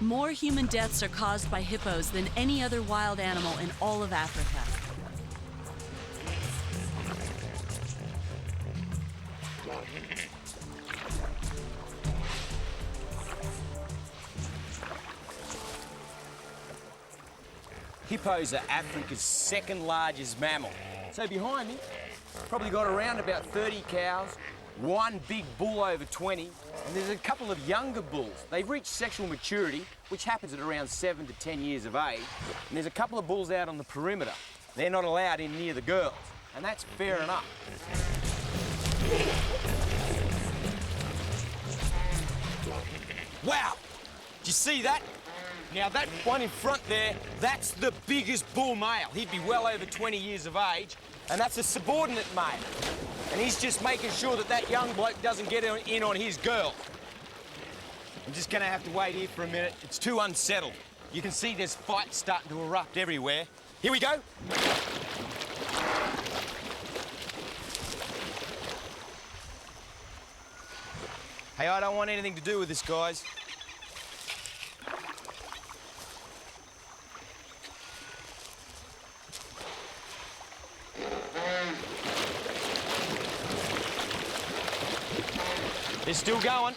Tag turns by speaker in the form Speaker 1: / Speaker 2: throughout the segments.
Speaker 1: More human deaths are caused by hippos than any other wild animal in all of Africa.
Speaker 2: Hippos are Africa's second largest mammal. So behind me, probably got around about 30 cows, one big bull over 20, and there's a couple of younger bulls. They've reached sexual maturity, which happens at around 7 to 10 years of age, and there's a couple of bulls out on the perimeter. They're not allowed in near the girls, and that's fair enough. Wow! Did you see that? Now that one in front there, that's the biggest bull male. He'd be well over 20 years of age, and that's a subordinate male. And he's just making sure that that young bloke doesn't get in on his girl. I'm just gonna have to wait here for a minute. It's too unsettled. You can see there's fights starting to erupt everywhere. Here we go. Hey, I don't want anything to do with this, guys. They're still going.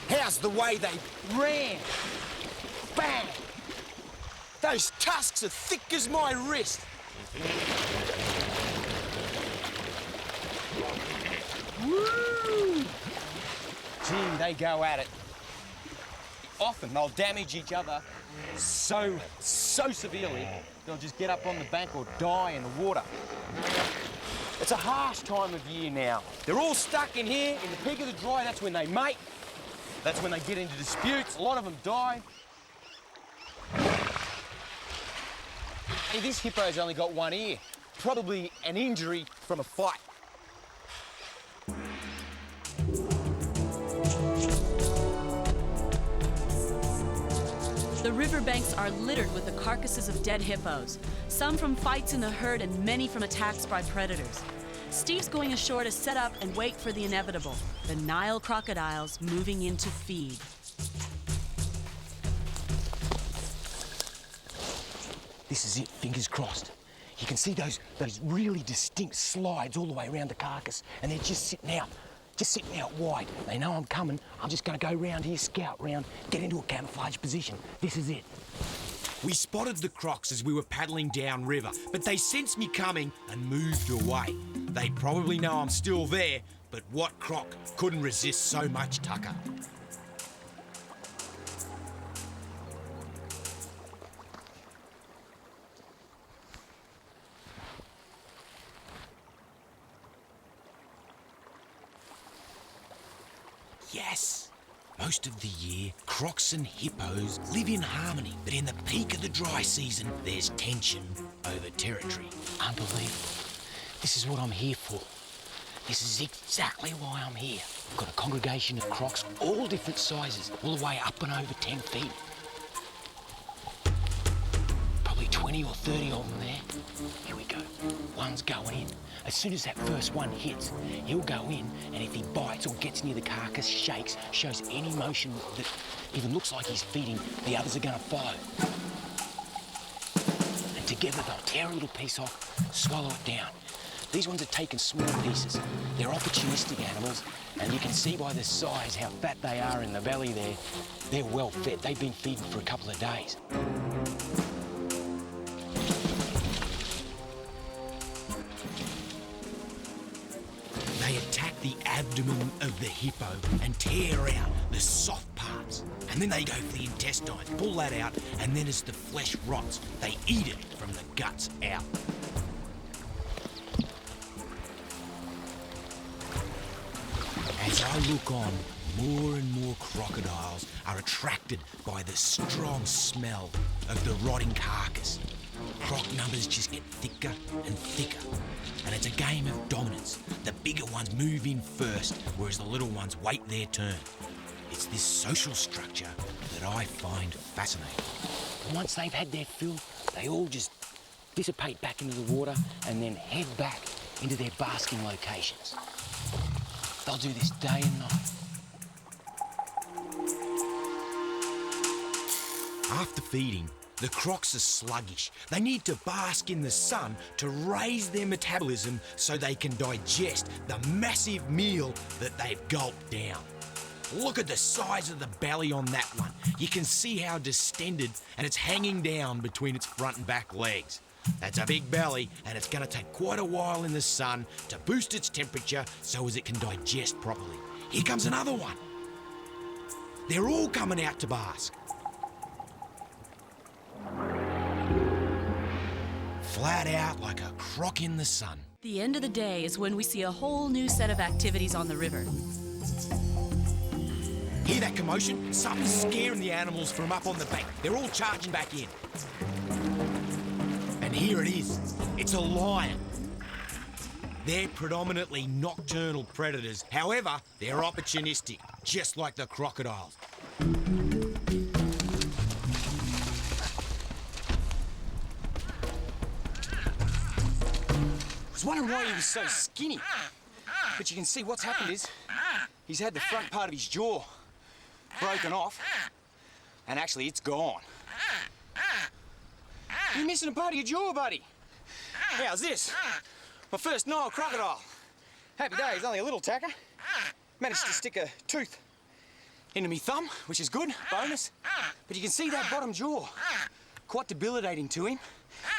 Speaker 2: How's the way they ran? Bang! Those tusks are thick as my wrist. Woo! Gee, they go at it. Often they'll damage each other so severely, they'll just get up on the bank or die in the water. It's a harsh time of year now. They're all stuck in here, in the peak of the dry, that's when they mate. That's when they get into disputes. A lot of them die. Hey, this hippo's only got one ear. Probably an injury from a fight.
Speaker 1: The riverbanks are littered with the carcasses of dead hippos, some from fights in the herd and many from attacks by predators. Steve's going ashore to set up and wait for the inevitable, the Nile crocodiles moving in to feed.
Speaker 2: This is it, fingers crossed. You can see those really distinct slides all the way around the carcass, and they're just sitting out wide. They know I'm coming. I'm just going to go round here, scout round, get into a camouflage position. This is it.
Speaker 3: We spotted the Crocs as we were paddling downriver, but they sensed me coming and moved away. They probably know I'm still there, but what Croc couldn't resist so much tucker? Yes! Most of the year, Crocs and hippos live in harmony, but in the peak of the dry season, there's tension over territory.
Speaker 4: Unbelievable. This is what I'm here for. This is exactly why I'm here. I've got a congregation of Crocs, all different sizes, all the way up and over 10 feet. Probably 20 or 30 of them there. Here we go. One's going in. As soon as that first one hits, he'll go in, and if he bites or gets near the carcass, shakes, shows any motion that even looks like he's feeding, the others are going to follow. And together they'll tear a little piece off, swallow it down. These ones are taking small pieces. They're opportunistic animals, and you can see by the size how fat they are in the belly there. They're well fed. They've been feeding for a couple of days.
Speaker 3: They attack the abdomen of the hippo and tear out the soft parts. And then they go for the intestine, pull that out, and then as the flesh rots, they eat it from the guts out. As I look on, more and more crocodiles are attracted by the strong smell of the rotting carcass. Croc numbers just get thicker and thicker, and it's a game of dominance. The bigger ones move in first, whereas the little ones wait their turn. It's this social structure that I find fascinating.
Speaker 4: And once they've had their fill, they all just dissipate back into the water and then head back into their basking locations. They'll do this day and night.
Speaker 3: After feeding, the crocs are sluggish. They need to bask in the sun to raise their metabolism so they can digest the massive meal that they've gulped down. Look at the size of the belly on that one. You can see how distended and it's hanging down between its front and back legs. That's a big belly, and it's going to take quite a while in the sun to boost its temperature so as it can digest properly. Here comes another one. They're all coming out to bask. Flat out like a croc in the sun.
Speaker 1: The end of the day is when we see a whole new set of activities on the river.
Speaker 3: Hear that commotion? Something's scaring the animals from up on the bank. They're all charging back in. And here it is. It's a lion. They're predominantly nocturnal predators. However, they're opportunistic, just like the crocodiles.
Speaker 2: I was wondering why he was so skinny. But you can see what's happened is he's had the front part of his jaw broken off, and actually it's gone. You're missing a part of your jaw, buddy. How's this? My first Nile crocodile. Happy days, only a little tacker. Managed to stick a tooth into me thumb, which is good, bonus. But you can see that bottom jaw. Quite debilitating to him,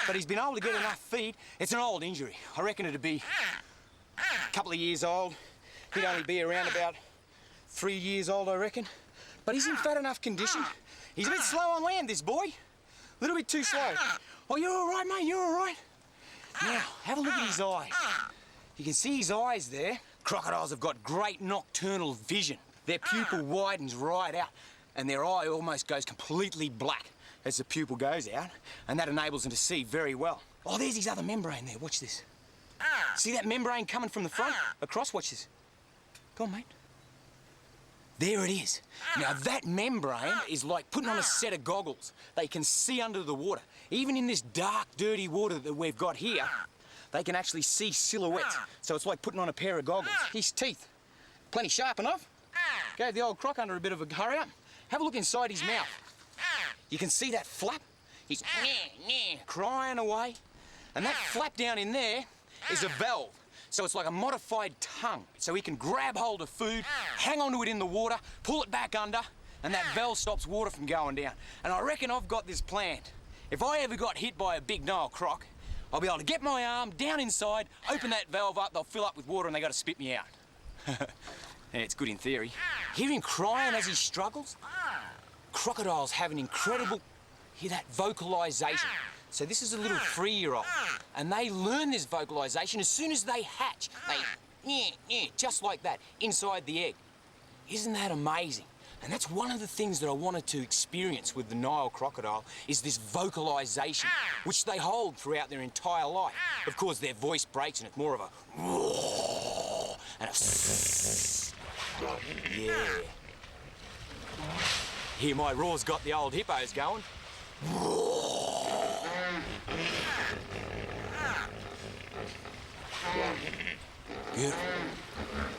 Speaker 2: but he's been able to get enough feed. It's an old injury. I reckon it'd be a couple of years old. He'd only be around about 3 years old, I reckon. But he's in fat enough condition. He's a bit slow on land, this boy. A little bit too slow. Oh, you're all right, mate, you're all right. Now, have a look at his eyes. You can see his eyes there. Crocodiles have got great nocturnal vision. Their pupil widens right out, and their eye almost goes completely black as the pupil goes out, and that enables them to see very well. Oh, there's his other membrane there. Watch this. See that membrane coming from the front? Across, watch this. Go on, mate. There it is. Now, that membrane is like putting on a set of goggles. They can see under the water. Even in this dark, dirty water that we've got here, they can actually see silhouettes. So it's like putting on a pair of goggles. His teeth, plenty sharp enough. Gave the old croc under a bit of a hurry up. Have a look inside his mouth. You can see that flap? He's crying away. And that flap down in there is a valve. So it's like a modified tongue. So he can grab hold of food, hang onto it in the water, pull it back under, and that valve stops water from going down. And I reckon I've got this planned. If I ever got hit by a big Nile croc, I'll be able to get my arm down inside, open that valve up, they'll fill up with water and they got to spit me out. Yeah, it's good in theory. Hear him crying as he struggles? Crocodiles have an incredible, hear that, vocalisation. So this is a little 3-year-old, and they learn this vocalisation as soon as they hatch. They, just like that, inside the egg. Isn't that amazing? And that's one of the things that I wanted to experience with the Nile crocodile, is this vocalisation, which they hold throughout their entire life. Of course, their voice breaks, and it's more of a roar and a yeah. Here, my roar's got the old hippos going. Beautiful.